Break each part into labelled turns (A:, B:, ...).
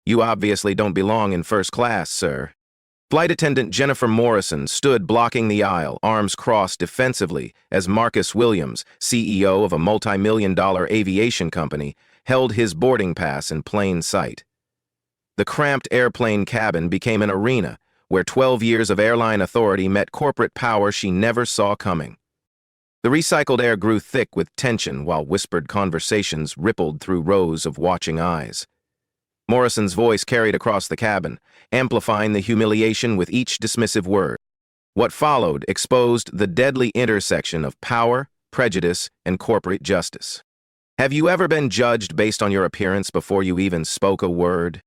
A: You obviously don't belong in first class, sir. Flight attendant Jennifer Morrison stood blocking the aisle, arms crossed defensively, as Marcus Williams, CEO of a multi-million-dollar aviation company, held his boarding pass in plain sight. The cramped airplane cabin became an arena where 12 years of airline authority met corporate power she never saw coming. The recycled air grew thick with tension while whispered conversations rippled through rows of watching eyes. Morrison's voice carried across the cabin, amplifying the humiliation with each dismissive word. What followed exposed the deadly intersection of power, prejudice, and corporate justice. Have you ever been judged based on your appearance before you even spoke a word?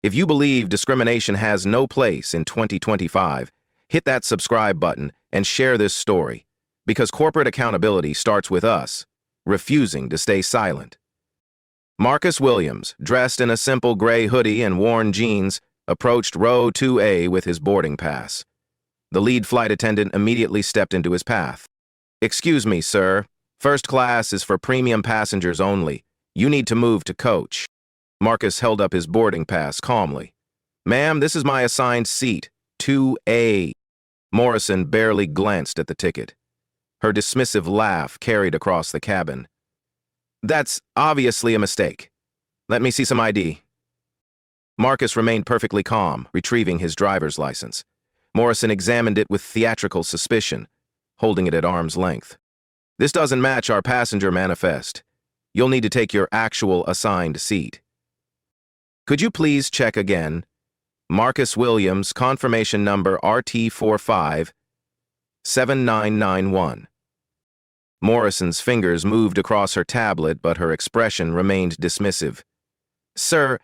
A: If you believe discrimination has no place in 2025, hit that subscribe button and share this story, because corporate accountability starts with us, refusing to stay silent. Marcus Williams, dressed in a simple gray hoodie and worn jeans, approached row 2A with his boarding pass. The lead flight attendant immediately stepped into his path. "Excuse me, sir. First class is for premium passengers only. You need to move to coach." Marcus held up his boarding pass calmly. "Ma'am, this is my assigned seat, 2A." Morrison barely glanced at the ticket. Her dismissive laugh carried across the cabin. "That's obviously a mistake. Let me see some ID." Marcus remained perfectly calm, retrieving his driver's license. Morrison examined it with theatrical suspicion, holding it at arm's length. "This doesn't match our passenger manifest. You'll need to take your actual assigned seat." "Could you please check again? Marcus Williams, confirmation number RT457991. Morrison's fingers moved across her tablet, but her expression remained dismissive. "Sir,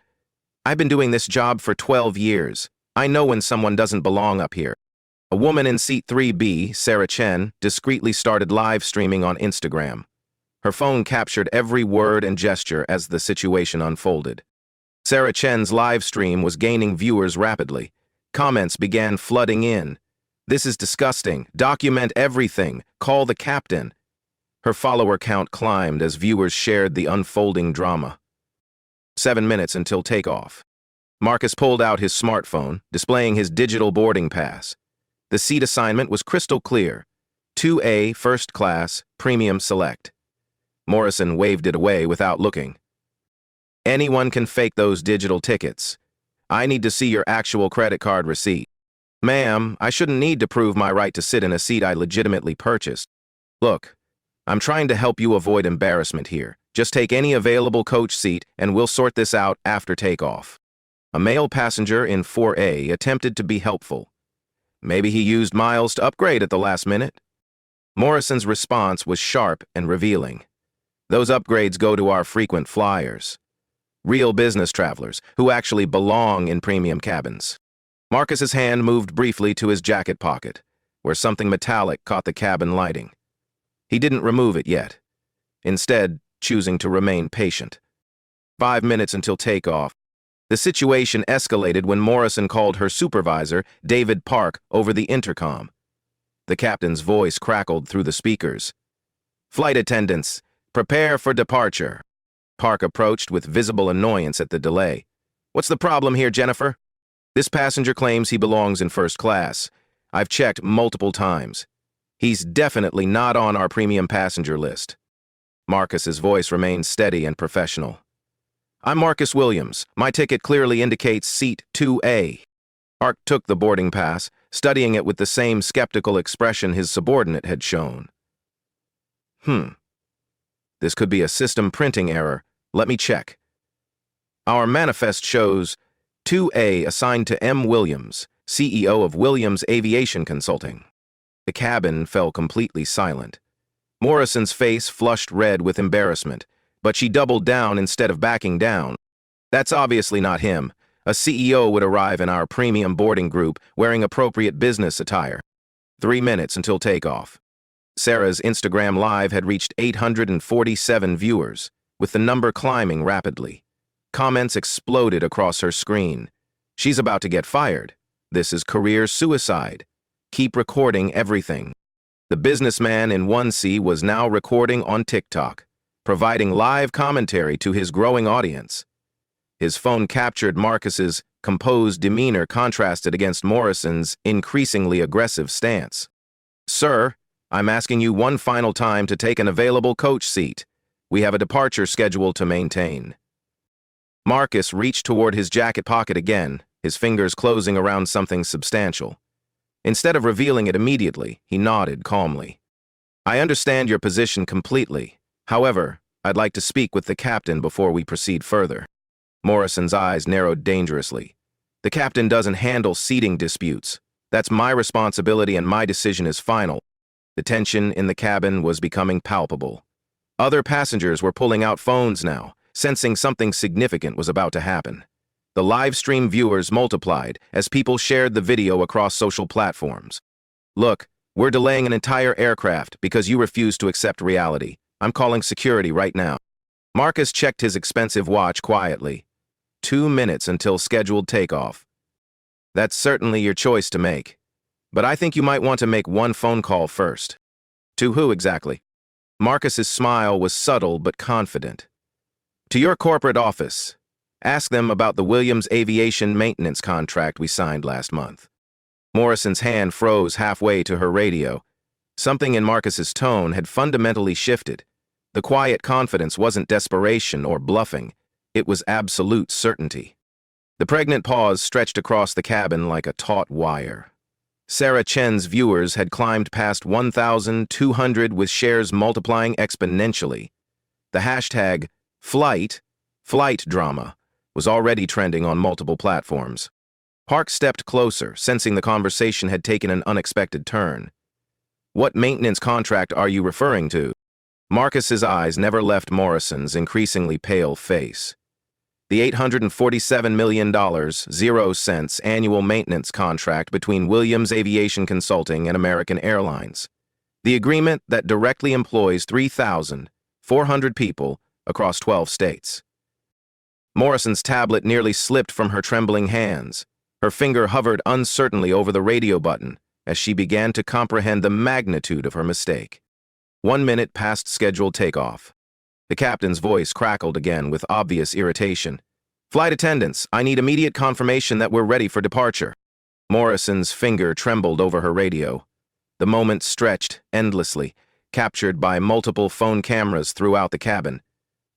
A: I've been doing this job for 12 years. I know when someone doesn't belong up here." A woman in seat 3B, Sarah Chen, discreetly started live streaming on Instagram. Her phone captured every word and gesture as the situation unfolded. Sarah Chen's live stream was gaining viewers rapidly. Comments began flooding in. "This is disgusting. Document everything. Call the captain." Her follower count climbed as viewers shared the unfolding drama. 7 minutes until takeoff. Marcus pulled out his smartphone, displaying his digital boarding pass. The seat assignment was crystal clear. 2A, first class, premium select. Morrison waved it away without looking. "Anyone can fake those digital tickets. I need to see your actual credit card receipt." "Ma'am, I shouldn't need to prove my right to sit in a seat I legitimately purchased. Look, I'm trying to help you avoid embarrassment here. Just take any available coach seat and we'll sort this out after takeoff." A male passenger in 4A attempted to be helpful. Maybe he used miles to upgrade at the last minute. Morrison's response was sharp and revealing. "Those upgrades go to our frequent flyers. Real business travelers who actually belong in premium cabins." Marcus's hand moved briefly to his jacket pocket, where something metallic caught the cabin lighting. He didn't remove it yet, instead choosing to remain patient. 5 minutes until takeoff. The situation escalated when Morrison called her supervisor, David Park, over the intercom. The captain's voice crackled through the speakers. "Flight attendants, prepare for departure." Park approached with visible annoyance at the delay. "What's the problem here, Jennifer?" "This passenger claims he belongs in first class. I've checked multiple times. He's definitely not on our premium passenger list." Marcus's voice remained steady and professional. "I'm Marcus Williams. My ticket clearly indicates seat 2A. Park took the boarding pass, studying it with the same skeptical expression his subordinate had shown. This could be a system printing error. Let me check." "Our manifest shows 2A assigned to M. Williams, CEO of Williams Aviation Consulting." The cabin fell completely silent. Morrison's face flushed red with embarrassment, but she doubled down instead of backing down. "That's obviously not him. A CEO would arrive in our premium boarding group wearing appropriate business attire." 3 minutes until takeoff. Sarah's Instagram Live had reached 847 viewers, with the number climbing rapidly. Comments exploded across her screen. "She's about to get fired. This is career suicide. Keep recording everything." The businessman in 1C was now recording on TikTok, providing live commentary to his growing audience. His phone captured Marcus's composed demeanor contrasted against Morrison's increasingly aggressive stance. "Sir, I'm asking you one final time to take an available coach seat. We have a departure schedule to maintain." Marcus reached toward his jacket pocket again, his fingers closing around something substantial. Instead of revealing it immediately, he nodded calmly. "I understand your position completely. However, I'd like to speak with the captain before we proceed further." Morrison's eyes narrowed dangerously. "The captain doesn't handle seating disputes. That's my responsibility and my decision is final." The tension in the cabin was becoming palpable. Other passengers were pulling out phones now, sensing something significant was about to happen. The live stream viewers multiplied as people shared the video across social platforms. "Look, we're delaying an entire aircraft because you refuse to accept reality. I'm calling security right now." Marcus checked his expensive watch quietly. 2 minutes until scheduled takeoff. "That's certainly your choice to make. But I think you might want to make one phone call first." "To who exactly?" Marcus's smile was subtle but confident. "To your corporate office. Ask them about the Williams aviation maintenance contract we signed last month." Morrison's hand froze halfway to her radio. Something in Marcus's tone had fundamentally shifted. The quiet confidence wasn't desperation or bluffing. It was absolute certainty. The pregnant pause stretched across the cabin like a taut wire. Sarah Chen's viewers had climbed past 1,200 with shares multiplying exponentially. The hashtag flight drama was already trending on multiple platforms. Park stepped closer, sensing the conversation had taken an unexpected turn. "What maintenance contract are you referring to?" Marcus's eyes never left Morrison's increasingly pale face. "The $847 million, 0 cents annual maintenance contract between Williams Aviation Consulting and American Airlines. The agreement that directly employs 3,400 people across 12 states. Morrison's tablet nearly slipped from her trembling hands. Her finger hovered uncertainly over the radio button as she began to comprehend the magnitude of her mistake. 1 minute past scheduled takeoff. The captain's voice crackled again with obvious irritation. "Flight attendants, I need immediate confirmation that we're ready for departure." Morrison's finger trembled over her radio. The moment stretched endlessly, captured by multiple phone cameras throughout the cabin.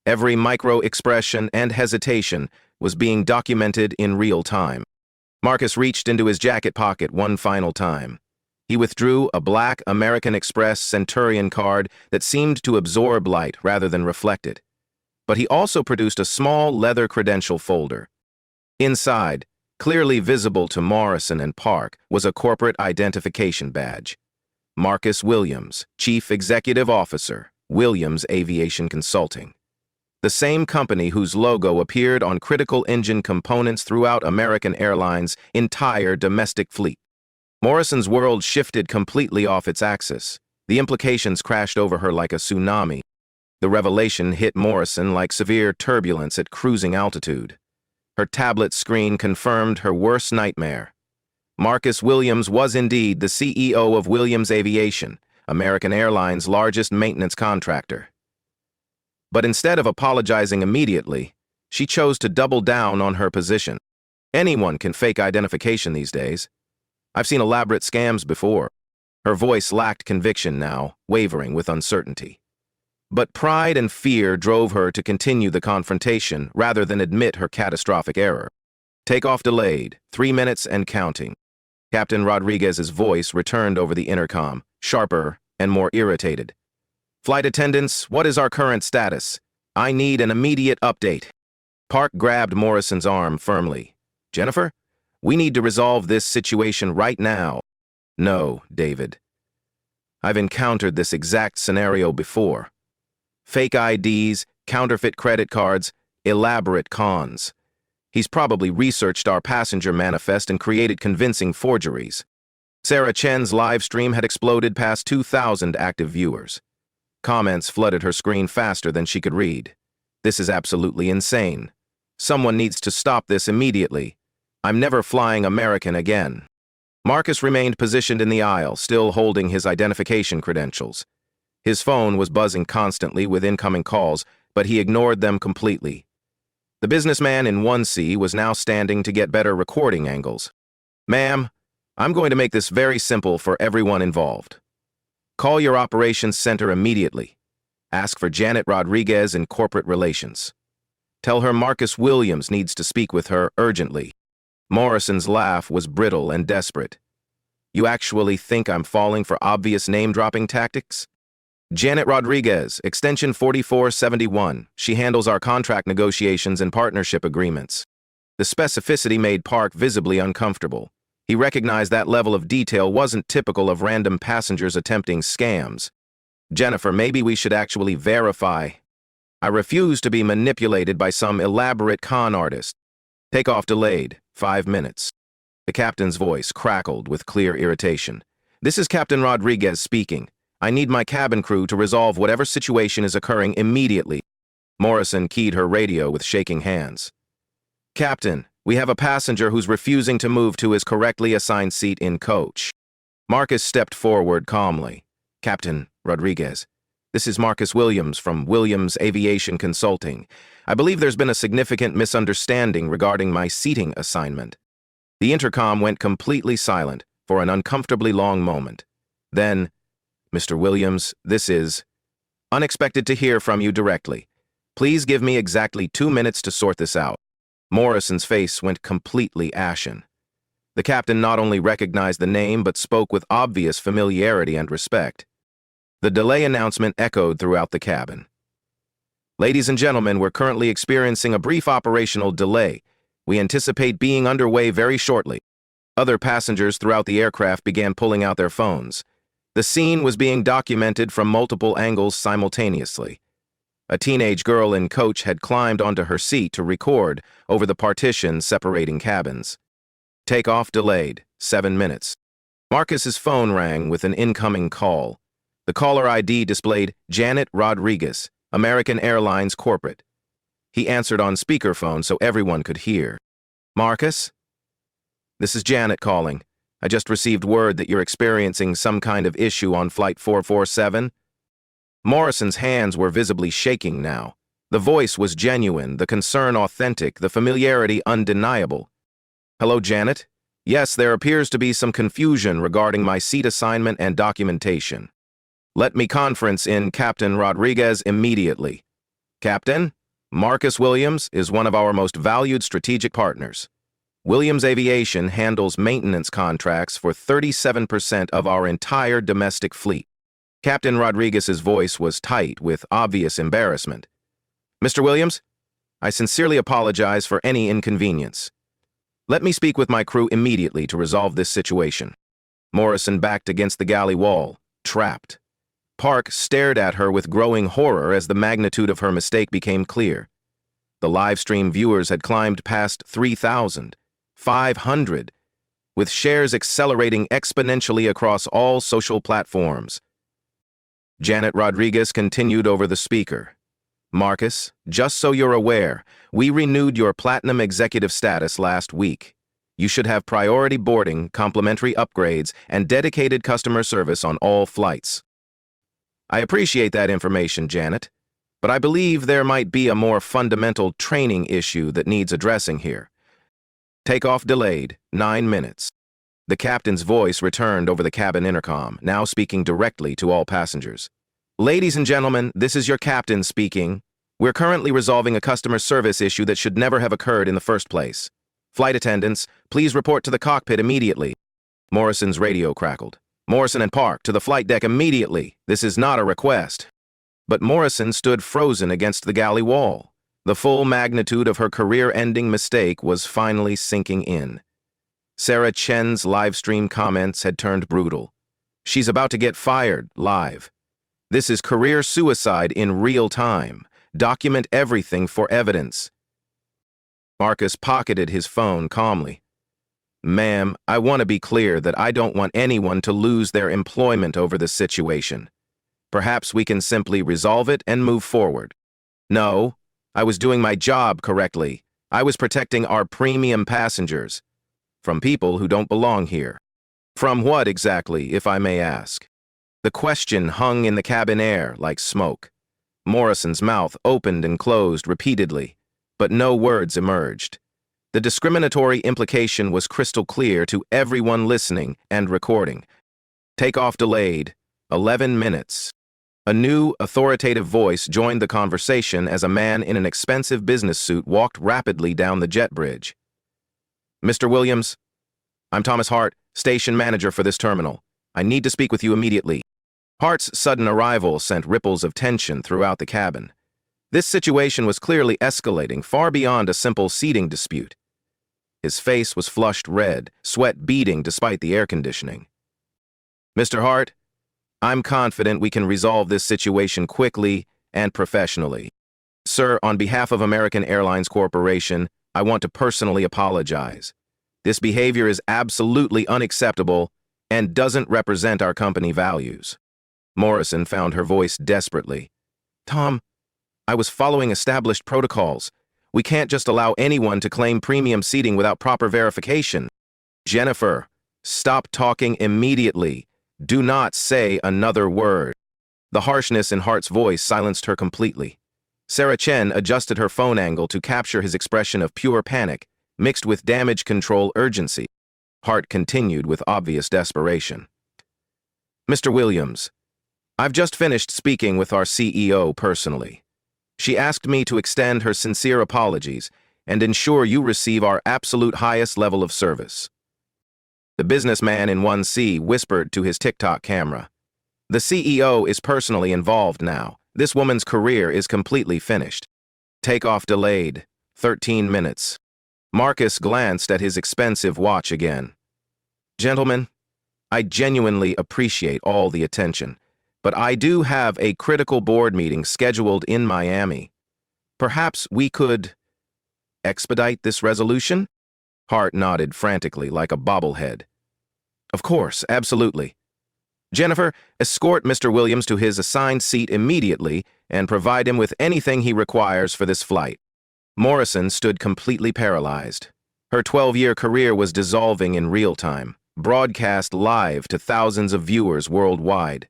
A: Every micro-expression and hesitation was being documented in real time. Marcus reached into his jacket pocket one final time. He withdrew a black American Express Centurion card that seemed to absorb light rather than reflect it. But he also produced a small leather credential folder. Inside, clearly visible to Morrison and Park, was a corporate identification badge. Marcus Williams, Chief Executive Officer, Williams Aviation Consulting. The same company whose logo appeared on critical engine components throughout American Airlines' entire domestic fleet. Morrison's world shifted completely off its axis. The implications crashed over her like a tsunami. The revelation hit Morrison like severe turbulence at cruising altitude. Her tablet screen confirmed her worst nightmare. Marcus Williams was indeed the CEO of Williams Aviation, American Airlines' largest maintenance contractor. But instead of apologizing immediately, she chose to double down on her position. Anyone can fake identification these days. I've seen elaborate scams before. Her voice lacked conviction now, wavering with uncertainty. But pride and fear drove her to continue the confrontation rather than admit her catastrophic error. "Takeoff delayed, 3 minutes and counting." Captain Rodriguez's voice returned over the intercom, sharper and more irritated. "Flight attendants, what is our current status? I need an immediate update." Park grabbed Morrison's arm firmly. "Jennifer, we need to resolve this situation right now." "No, David. I've encountered this exact scenario before. Fake IDs, counterfeit credit cards, elaborate cons. He's probably researched our passenger manifest and created convincing forgeries." Sarah Chen's live stream had exploded past 2,000 active viewers. Comments flooded her screen faster than she could read. "This is absolutely insane. Someone needs to stop this immediately. I'm never flying American again." Marcus remained positioned in the aisle, still holding his identification credentials. His phone was buzzing constantly with incoming calls, but he ignored them completely. The businessman in 1C was now standing to get better recording angles. Ma'am, I'm going to make this very simple for everyone involved. Call your operations center immediately. Ask for Janet Rodriguez in corporate relations. Tell her Marcus Williams needs to speak with her urgently. Morrison's laugh was brittle and desperate. You actually think I'm falling for obvious name-dropping tactics? Janet Rodriguez, extension 4471. She handles our contract negotiations and partnership agreements. The specificity made Park visibly uncomfortable. He recognized that level of detail wasn't typical of random passengers attempting scams. Jennifer, maybe we should actually verify. I refuse to be manipulated by some elaborate con artist. Takeoff delayed, 5 minutes. The captain's voice crackled with clear irritation. This is Captain Rodriguez speaking. I need my cabin crew to resolve whatever situation is occurring immediately. Morrison keyed her radio with shaking hands. Captain, we have a passenger who's refusing to move to his correctly assigned seat in coach. Marcus stepped forward calmly. Captain Rodriguez, this is Marcus Williams from Williams Aviation Consulting. I believe there's been a significant misunderstanding regarding my seating assignment. The intercom went completely silent for an uncomfortably long moment. Then, Mr. Williams, this is unexpected to hear from you directly. Please give me exactly 2 minutes to sort this out. Morrison's face went completely ashen. The captain not only recognized the name but spoke with obvious familiarity and respect. The delay announcement echoed throughout the cabin. Ladies and gentlemen, we're currently experiencing a brief operational delay. We anticipate being underway very shortly. Other passengers throughout the aircraft began pulling out their phones. The scene was being documented from multiple angles simultaneously. A teenage girl in coach had climbed onto her seat to record over the partition separating cabins. Takeoff delayed, 7 minutes. Marcus's phone rang with an incoming call. The caller ID displayed Janet Rodriguez, American Airlines Corporate. He answered on speakerphone so everyone could hear. Marcus? This is Janet calling. I just received word that you're experiencing some kind of issue on Flight 447. Morrison's hands were visibly shaking now. The voice was genuine, the concern authentic, the familiarity undeniable. Hello, Janet? Yes, there appears to be some confusion regarding my seat assignment and documentation. Let me conference in Captain Rodriguez immediately. Captain, Marcus Williams is one of our most valued strategic partners. Williams Aviation handles maintenance contracts for 37% of our entire domestic fleet. Captain Rodriguez's voice was tight with obvious embarrassment. Mr. Williams, I sincerely apologize for any inconvenience. Let me speak with my crew immediately to resolve this situation. Morrison backed against the galley wall, trapped. Park stared at her with growing horror as the magnitude of her mistake became clear. The live stream viewers had climbed past 3,000, 500, with shares accelerating exponentially across all social platforms. Janet Rodriguez continued over the speaker. Marcus, just so you're aware, we renewed your platinum executive status last week. You should have priority boarding, complimentary upgrades, and dedicated customer service on all flights. I appreciate that information, Janet, but I believe there might be a more fundamental training issue that needs addressing here. Takeoff delayed, 9 minutes. The captain's voice returned over the cabin intercom, now speaking directly to all passengers. Ladies and gentlemen, this is your captain speaking. We're currently resolving a customer service issue that should never have occurred in the first place. Flight attendants, please report to the cockpit immediately. Morrison's radio crackled. Morrison and Park, to the flight deck immediately. This is not a request. But Morrison stood frozen against the galley wall. The full magnitude of her career-ending mistake was finally sinking in. Sarah Chen's live-stream comments had turned brutal. She's about to get fired, live. This is career suicide in real time. Document everything for evidence. Marcus pocketed his phone calmly. Ma'am, I want to be clear that I don't want anyone to lose their employment over this situation. Perhaps we can simply resolve it and move forward. No, I was doing my job correctly. I was protecting our premium passengers from people who don't belong here. From what exactly, if I may ask? The question hung in the cabin air like smoke. Morrison's mouth opened and closed repeatedly, but no words emerged. The discriminatory implication was crystal clear to everyone listening and recording. Takeoff delayed. 11 minutes. A new, authoritative voice joined the conversation as a man in an expensive business suit walked rapidly down the jet bridge. "Mr. Williams, I'm Thomas Hart, station manager for this terminal. I need to speak with you immediately." Hart's sudden arrival sent ripples of tension throughout the cabin. This situation was clearly escalating far beyond a simple seating dispute. His face was flushed red, sweat beading despite the air conditioning. "Mr. Hart, I'm confident we can resolve this situation quickly and professionally. Sir, on behalf of American Airlines Corporation, I want to personally apologize. This behavior is absolutely unacceptable and doesn't represent our company values." Morrison found her voice desperately. "Tom, I was following established protocols. We can't just allow anyone to claim premium seating without proper verification." "Jennifer, stop talking immediately. Do not say another word." The harshness in Hart's voice silenced her completely. Sarah Chen adjusted her phone angle to capture his expression of pure panic, mixed with damage control urgency. Hart continued with obvious desperation. "Mr. Williams, I've just finished speaking with our CEO personally. She asked me to extend her sincere apologies and ensure you receive our absolute highest level of service." The businessman in 1C whispered to his TikTok camera. "The CEO is personally involved now. This woman's career is completely finished." Takeoff delayed. 13 minutes. Marcus glanced at his expensive watch again. "Gentlemen, I genuinely appreciate all the attention, but I do have a critical board meeting scheduled in Miami. Perhaps we could expedite this resolution?" Hart nodded frantically like a bobblehead. "Of course, absolutely. Jennifer, escort Mr. Williams to his assigned seat immediately and provide him with anything he requires for this flight." Morrison stood completely paralyzed. Her 12-year career was dissolving in real time, broadcast live to thousands of viewers worldwide.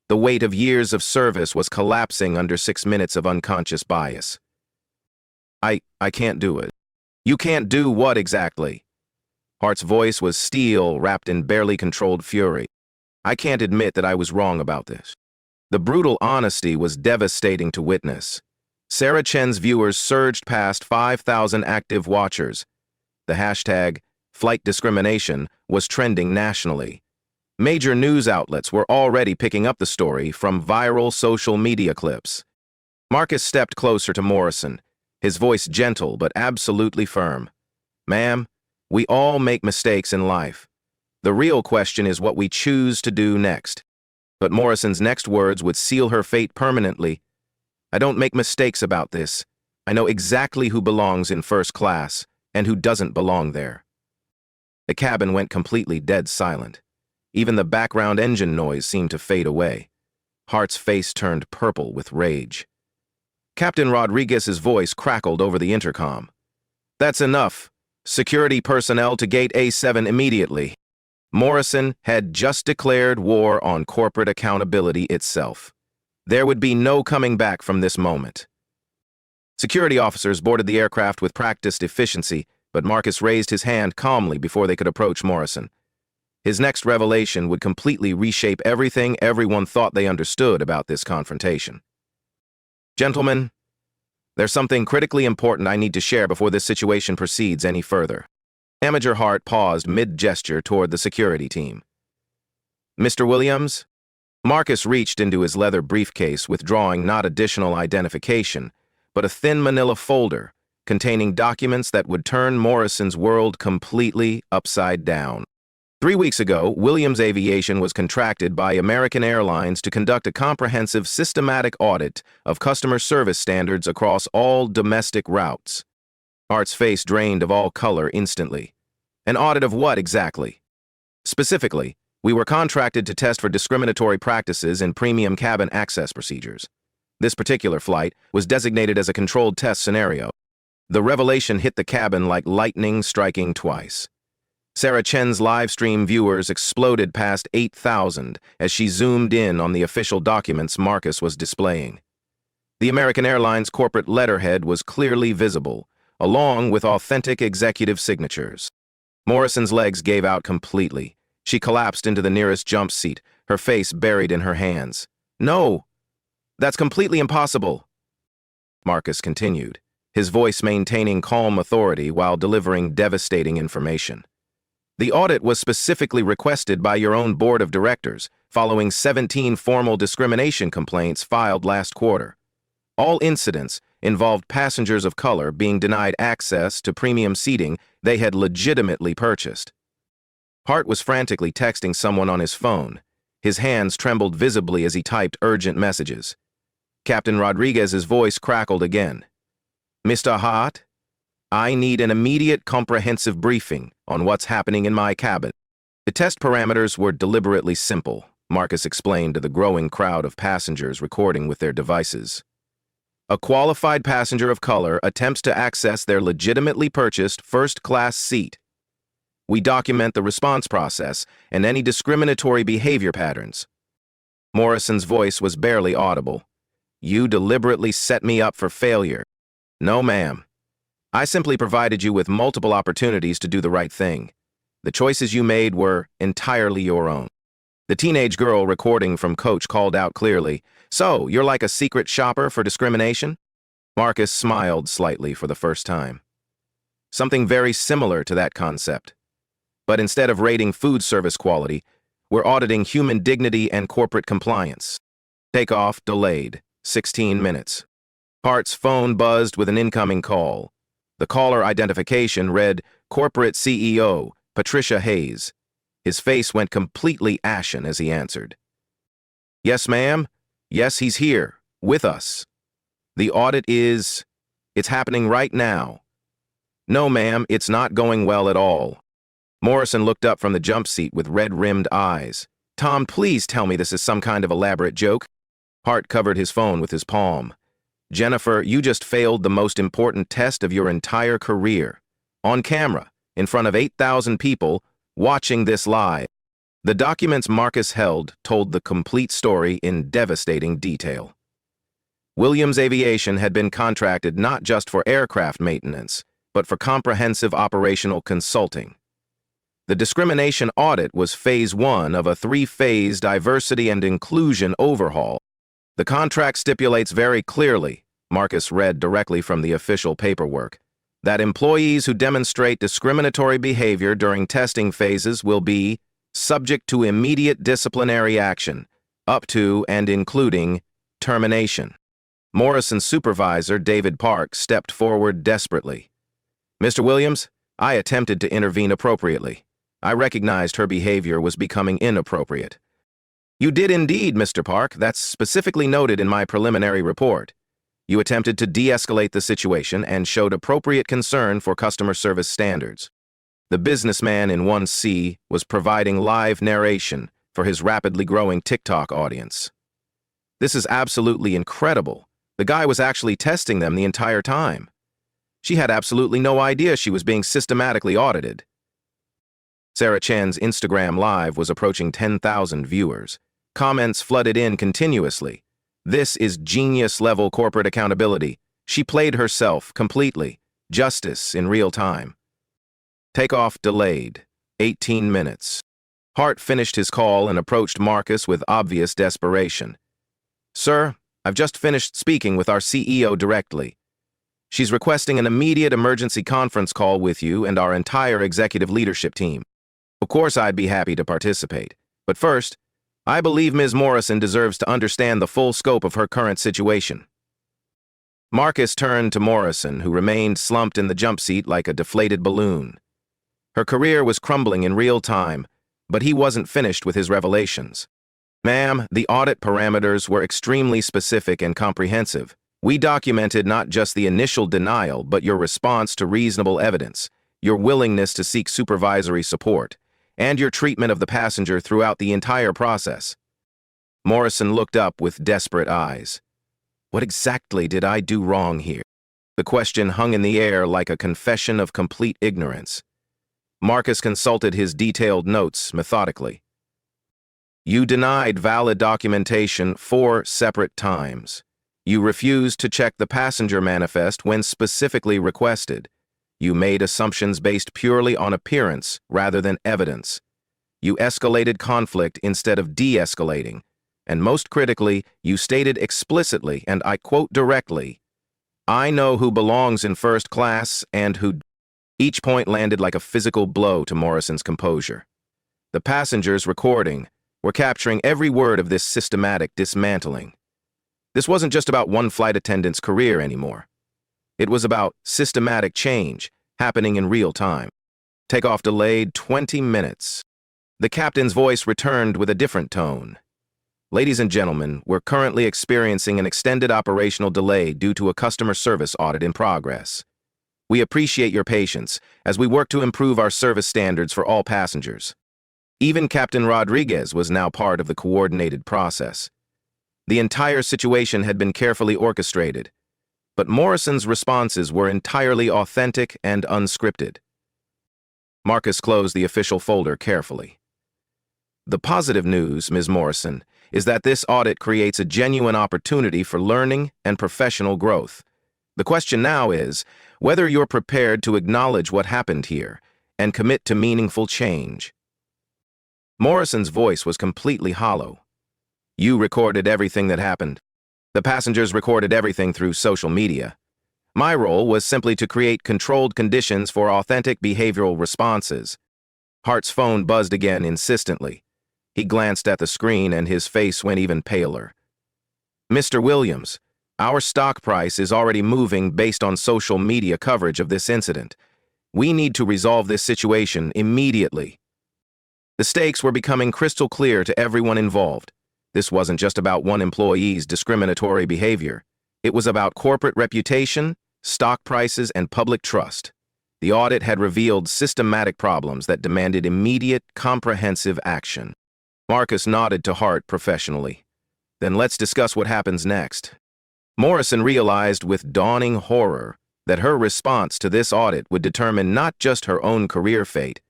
A: The weight of years of service was collapsing under 6 minutes of unconscious bias. I can't do it." "You can't do what exactly?" Hart's voice was steel wrapped in barely controlled fury. "I can't admit that I was wrong about this." The brutal honesty was devastating to witness. Sarah Chen's viewers surged past 5,000 active watchers. The hashtag, Flight Discrimination, was trending nationally. Major news outlets were already picking up the story from viral social media clips. Marcus stepped closer to Morrison, his voice gentle but absolutely firm. "Ma'am, we all make mistakes in life. The real question is what we choose to do next." But Morrison's next words would seal her fate permanently. "I don't make mistakes about this. I know exactly who belongs in first class and who doesn't belong there." The cabin went completely dead silent. Even the background engine noise seemed to fade away. Hart's face turned purple with rage. Captain Rodriguez's voice crackled over the intercom. "That's enough. Security personnel to Gate A7 immediately." Morrison had just declared war on corporate accountability itself. There would be no coming back from this moment. Security officers boarded the aircraft with practiced efficiency, but Marcus raised his hand calmly before they could approach Morrison. His next revelation would completely reshape everything everyone thought they understood about this confrontation. "Gentlemen, there's something critically important I need to share before this situation proceeds any further." Amateur Hart paused mid-gesture toward the security team. "Mr. Williams?" Marcus reached into his leather briefcase, withdrawing not additional identification, but a thin manila folder containing documents that would turn Morrison's world completely upside down. 3 weeks ago, Williams Aviation was contracted by American Airlines to conduct a comprehensive, systematic audit of customer service standards across all domestic routes. Hart's face drained of all color instantly. An audit of what exactly? Specifically, we were contracted to test for discriminatory practices in premium cabin access procedures. This particular flight was designated as a controlled test scenario. The revelation hit the cabin like lightning striking twice. Sarah Chen's live stream viewers exploded past 8,000 as she zoomed in on the official documents Marcus was displaying. The American Airlines corporate letterhead was clearly visible, along with authentic executive signatures. Morrison's legs gave out completely. She collapsed into the nearest jump seat, her face buried in her hands. "No! That's completely impossible!" Marcus continued, his voice maintaining calm authority while delivering devastating information. "The audit was specifically requested by your own board of directors, following 17 formal discrimination complaints filed last quarter. All incidents involved passengers of color being denied access to premium seating they had legitimately purchased." Hart was frantically texting someone on his phone. His hands trembled visibly as he typed urgent messages. Captain Rodriguez's voice crackled again. "Mr. Hart, I need an immediate comprehensive briefing on what's happening in my cabin." The test parameters were deliberately simple, Marcus explained to the growing crowd of passengers recording with their devices. A qualified passenger of color attempts to access their legitimately purchased first-class seat. We document the response process and any discriminatory behavior patterns. Morrison's voice was barely audible. "You deliberately set me up for failure." "No, ma'am. I simply provided you with multiple opportunities to do the right thing. The choices you made were entirely your own." The teenage girl recording from Coach called out clearly, "So, you're like a secret shopper for discrimination?" Marcus smiled slightly for the first time. "Something very similar to that concept. But instead of rating food service quality, we're auditing human dignity and corporate compliance." Takeoff delayed, 16 minutes. Hart's phone buzzed with an incoming call. The caller identification read, "Corporate CEO, Patricia Hayes." His face went completely ashen as he answered. "Yes, ma'am. Yes, he's here, with us. The audit it's happening right now." "No, ma'am, it's not going well at all." Morrison looked up from the jump seat with red-rimmed eyes. "Tom, please tell me this is some kind of elaborate joke." Hart covered his phone with his palm. "Jennifer, you just failed the most important test of your entire career. On camera, in front of 8,000 people, watching this live." The documents Marcus held told the complete story in devastating detail. Williams Aviation had been contracted not just for aircraft maintenance, but for comprehensive operational consulting. The discrimination audit was phase 1 of a 3-phase diversity and inclusion overhaul. "The contract stipulates very clearly," Marcus read directly from the official paperwork, "that employees who demonstrate discriminatory behavior during testing phases will be subject to immediate disciplinary action, up to and including termination." Morrison's supervisor, David Park, stepped forward desperately. "Mr. Williams, I attempted to intervene appropriately. I recognized her behavior was becoming inappropriate." "You did indeed, Mr. Park. That's specifically noted in my preliminary report. You attempted to de-escalate the situation and showed appropriate concern for customer service standards." The businessman in 1C was providing live narration for his rapidly growing TikTok audience. "This is absolutely incredible. The guy was actually testing them the entire time. She had absolutely no idea she was being systematically audited." Sarah Chan's Instagram Live was approaching 10,000 viewers. Comments flooded in continuously. "This is genius-level corporate accountability. She played herself completely. Justice in real time." Takeoff delayed, 18 minutes. Hart finished his call and approached Marcus with obvious desperation. "Sir, I've just finished speaking with our CEO directly. She's requesting an immediate emergency conference call with you and our entire executive leadership team. Of course, I'd be happy to participate. But first, I believe Ms. Morrison deserves to understand the full scope of her current situation." Marcus turned to Morrison, who remained slumped in the jump seat like a deflated balloon. Her career was crumbling in real time, but he wasn't finished with his revelations. "Ma'am, the audit parameters were extremely specific and comprehensive. We documented not just the initial denial, but your response to reasonable evidence, your willingness to seek supervisory support, and your treatment of the passenger throughout the entire process." Morrison looked up with desperate eyes. "What exactly did I do wrong here?" The question hung in the air like a confession of complete ignorance. Marcus consulted his detailed notes methodically. "You denied valid documentation 4 separate times. You refused to check the passenger manifest when specifically requested. You made assumptions based purely on appearance rather than evidence. You escalated conflict instead of de-escalating. And most critically, you stated explicitly, and I quote directly, "I know who belongs in first class and who." Each point landed like a physical blow to Morrison's composure. The passengers recording were capturing every word of this systematic dismantling. This wasn't just about one flight attendant's career anymore. It was about systematic change happening in real time. Takeoff delayed 20 minutes. The captain's voice returned with a different tone. "Ladies and gentlemen, we're currently experiencing an extended operational delay due to a customer service audit in progress. We appreciate your patience as we work to improve our service standards for all passengers." Even Captain Rodriguez was now part of the coordinated process. The entire situation had been carefully orchestrated, but Morrison's responses were entirely authentic and unscripted. Marcus closed the official folder carefully. "The positive news, Ms. Morrison, is that this audit creates a genuine opportunity for learning and professional growth. The question now is whether you're prepared to acknowledge what happened here and commit to meaningful change." Morrison's voice was completely hollow. "You recorded everything that happened. The passengers recorded everything through social media. My role was simply to create controlled conditions for authentic behavioral responses." Hart's phone buzzed again insistently. He glanced at the screen and his face went even paler. "Mr. Williams, our stock price is already moving based on social media coverage of this incident. We need to resolve this situation immediately." The stakes were becoming crystal clear to everyone involved. This wasn't just about one employee's discriminatory behavior. It was about corporate reputation, stock prices, and public trust. The audit had revealed systematic problems that demanded immediate, comprehensive action. Marcus nodded to Hart professionally. "Then let's discuss what happens next." Morrison realized with dawning horror that her response to this audit would determine not just her own career fate,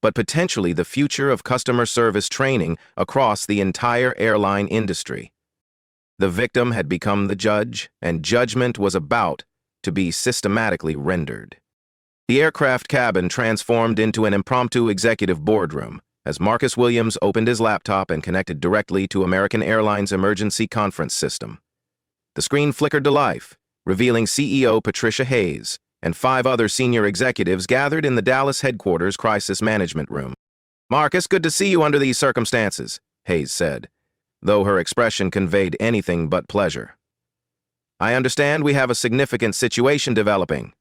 A: but potentially the future of customer service training across the entire airline industry. The victim had become the judge, and judgment was about to be systematically rendered. The aircraft cabin transformed into an impromptu executive boardroom as Marcus Williams opened his laptop and connected directly to American Airlines' emergency conference system. The screen flickered to life, revealing CEO Patricia Hayes and 5 other senior executives gathered in the Dallas headquarters crisis management room. "Marcus, good to see you under these circumstances," Hayes said, though her expression conveyed anything but pleasure. "I understand we have a significant situation developing."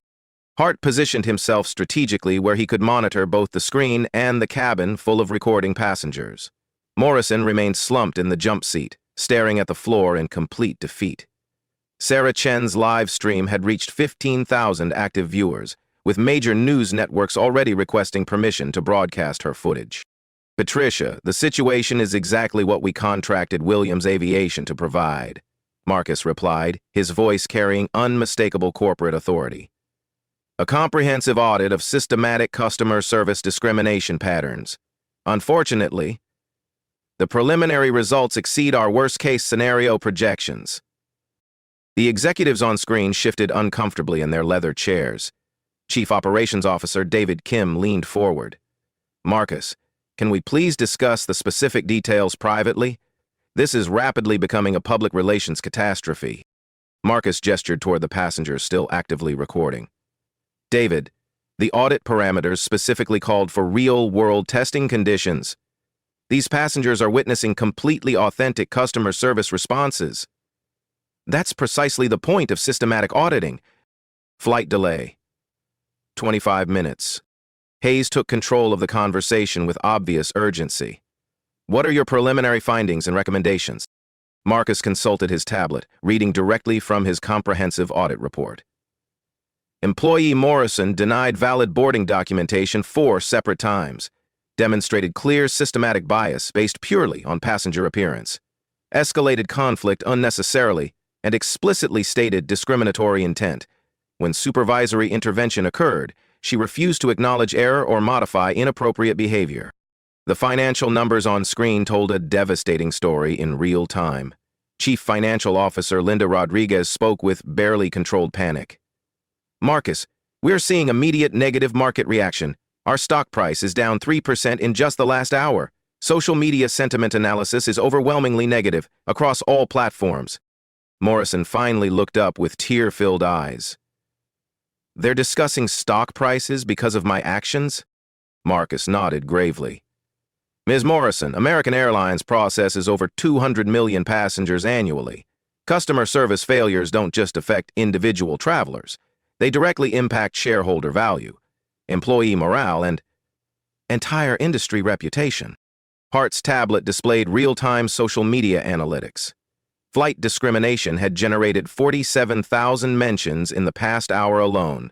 A: Hart positioned himself strategically where he could monitor both the screen and the cabin full of recording passengers. Morrison remained slumped in the jump seat, staring at the floor in complete defeat. Sarah Chen's live stream had reached 15,000 active viewers, with major news networks already requesting permission to broadcast her footage. "Patricia, the situation is exactly what we contracted Williams Aviation to provide," Marcus replied, his voice carrying unmistakable corporate authority. "A comprehensive audit of systematic customer service discrimination patterns. Unfortunately, the preliminary results exceed our worst-case scenario projections." The executives on screen shifted uncomfortably in their leather chairs. Chief Operations Officer David Kim leaned forward. "Marcus, can we please discuss the specific details privately? This is rapidly becoming a public relations catastrophe." Marcus gestured toward the passengers still actively recording. "David, the audit parameters specifically called for real-world testing conditions. These passengers are witnessing completely authentic customer service responses. That's precisely the point of systematic auditing." Flight delay. 25 minutes. Hayes took control of the conversation with obvious urgency. "What are your preliminary findings and recommendations?" Marcus consulted his tablet, reading directly from his comprehensive audit report. "Employee Morrison denied valid boarding documentation 4 separate times, demonstrated clear systematic bias based purely on passenger appearance, escalated conflict unnecessarily, and explicitly stated discriminatory intent. When supervisory intervention occurred, she refused to acknowledge error or modify inappropriate behavior." The financial numbers on screen told a devastating story in real time. Chief Financial Officer Linda Rodriguez spoke with barely controlled panic. "Marcus, We're seeing immediate negative market reaction. Our stock price is down 3% in just the last hour. Social media sentiment analysis is overwhelmingly negative across all platforms. Morrison finally looked up with tear-filled eyes. They're discussing stock prices because of my actions? Marcus nodded gravely. Ms. Morrison, American Airlines processes over 200 million passengers annually. Customer service failures don't just affect individual travelers. They directly impact shareholder value, employee morale, and entire industry reputation. Hart's tablet displayed real-time social media analytics. Flight Discrimination had generated 47,000 mentions in the past hour alone.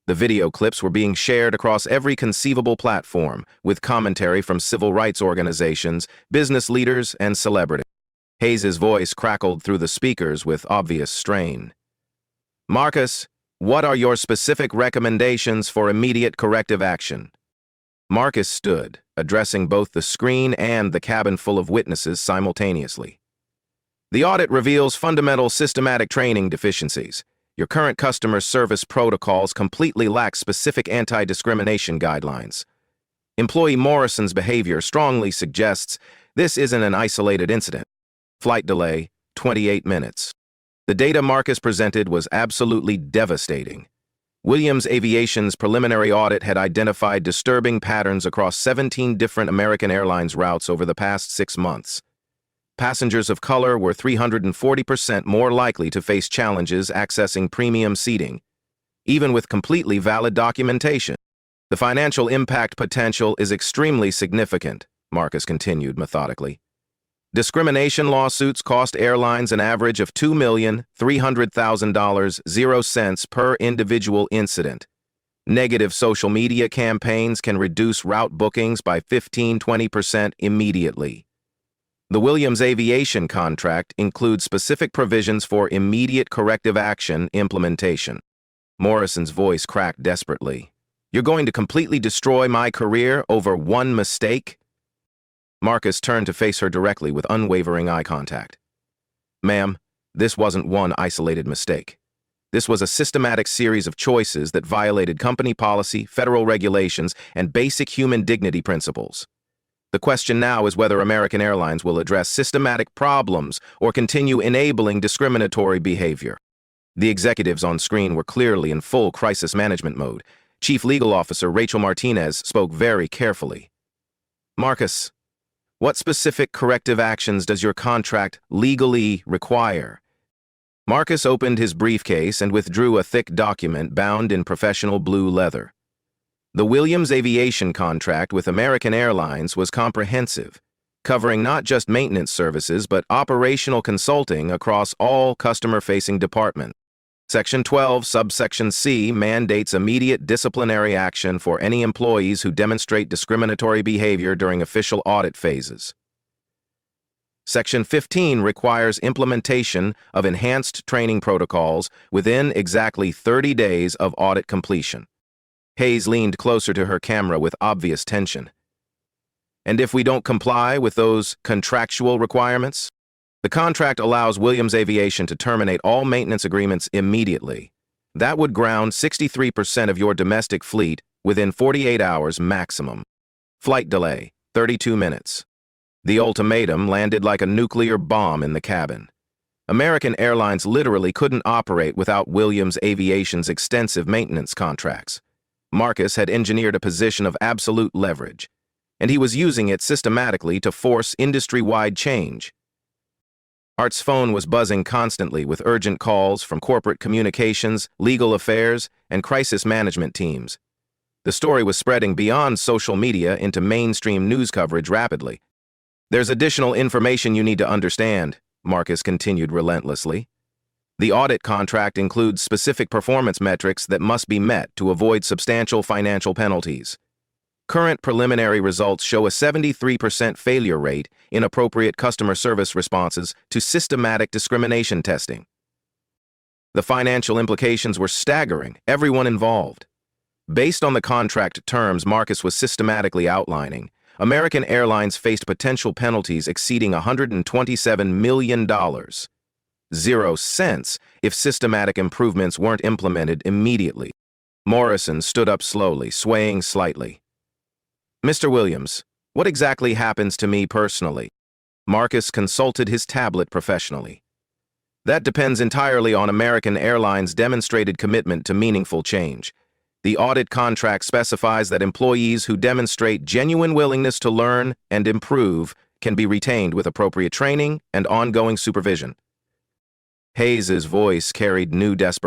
A: The video clips were being shared across every conceivable platform, with commentary from civil rights organizations, business leaders, and celebrities. Hayes's voice crackled through the speakers with obvious strain. Marcus, what are your specific recommendations for immediate corrective action? Marcus stood, addressing both the screen and the cabin full of witnesses simultaneously. The audit reveals fundamental systematic training deficiencies. Your current customer service protocols completely lack specific anti-discrimination guidelines. Employee Morrison's behavior strongly suggests this isn't an isolated incident. Flight delay, 28 minutes. The data Marcus presented was absolutely devastating. Williams Aviation's preliminary audit had identified disturbing patterns across 17 different American Airlines routes over the past 6 months. Passengers of color were 340% more likely to face challenges accessing premium seating, even with completely valid documentation. The financial impact potential is extremely significant, Marcus continued methodically. Discrimination lawsuits cost airlines an average of $2,300,000, 0 cents per individual incident. Negative social media campaigns can reduce route bookings by 15–20% immediately. The Williams Aviation contract includes specific provisions for immediate corrective action implementation. Morrison's voice cracked desperately. You're going to completely destroy my career over one mistake? Marcus turned to face her directly with unwavering eye contact. Ma'am, this wasn't one isolated mistake. This was a systematic series of choices that violated company policy, federal regulations, and basic human dignity principles. The question now is whether American Airlines will address systematic problems or continue enabling discriminatory behavior. The executives on screen were clearly in full crisis management mode. Chief Legal Officer Rachel Martinez spoke very carefully. Marcus, what specific corrective actions does your contract legally require? Marcus opened his briefcase and withdrew a thick document bound in professional blue leather. The Williams Aviation contract with American Airlines was comprehensive, covering not just maintenance services but operational consulting across all customer-facing departments. Section 12, subsection C, mandates immediate disciplinary action for any employees who demonstrate discriminatory behavior during official audit phases. Section 15 requires implementation of enhanced training protocols within exactly 30 days of audit completion. Hayes leaned closer to her camera with obvious tension. And if we don't comply with those contractual requirements? The contract allows Williams Aviation to terminate all maintenance agreements immediately. That would ground 63% of your domestic fleet within 48 hours maximum. Flight delay, 32 minutes. The ultimatum landed like a nuclear bomb in the cabin. American Airlines literally couldn't operate without Williams Aviation's extensive maintenance contracts. Marcus had engineered a position of absolute leverage, and he was using it systematically to force industry-wide change. Art's phone was buzzing constantly with urgent calls from corporate communications, legal affairs, and crisis management teams. The story was spreading beyond social media into mainstream news coverage rapidly. There's additional information you need to understand, Marcus continued relentlessly. The audit contract includes specific performance metrics that must be met to avoid substantial financial penalties. Current preliminary results show a 73% failure rate in appropriate customer service responses to systematic discrimination testing. The financial implications were staggering, everyone involved. Based on the contract terms Marcus was systematically outlining, American Airlines faced potential penalties exceeding $127 million. 0 cents if systematic improvements weren't implemented immediately. Morrison stood up slowly, swaying slightly. Mr. Williams, what exactly happens to me personally? Marcus consulted his tablet professionally. That depends entirely on American Airlines' demonstrated commitment to meaningful change. The audit contract specifies that employees who demonstrate genuine willingness to learn and improve can be retained with appropriate training and ongoing supervision. Hayes's voice carried new desperation.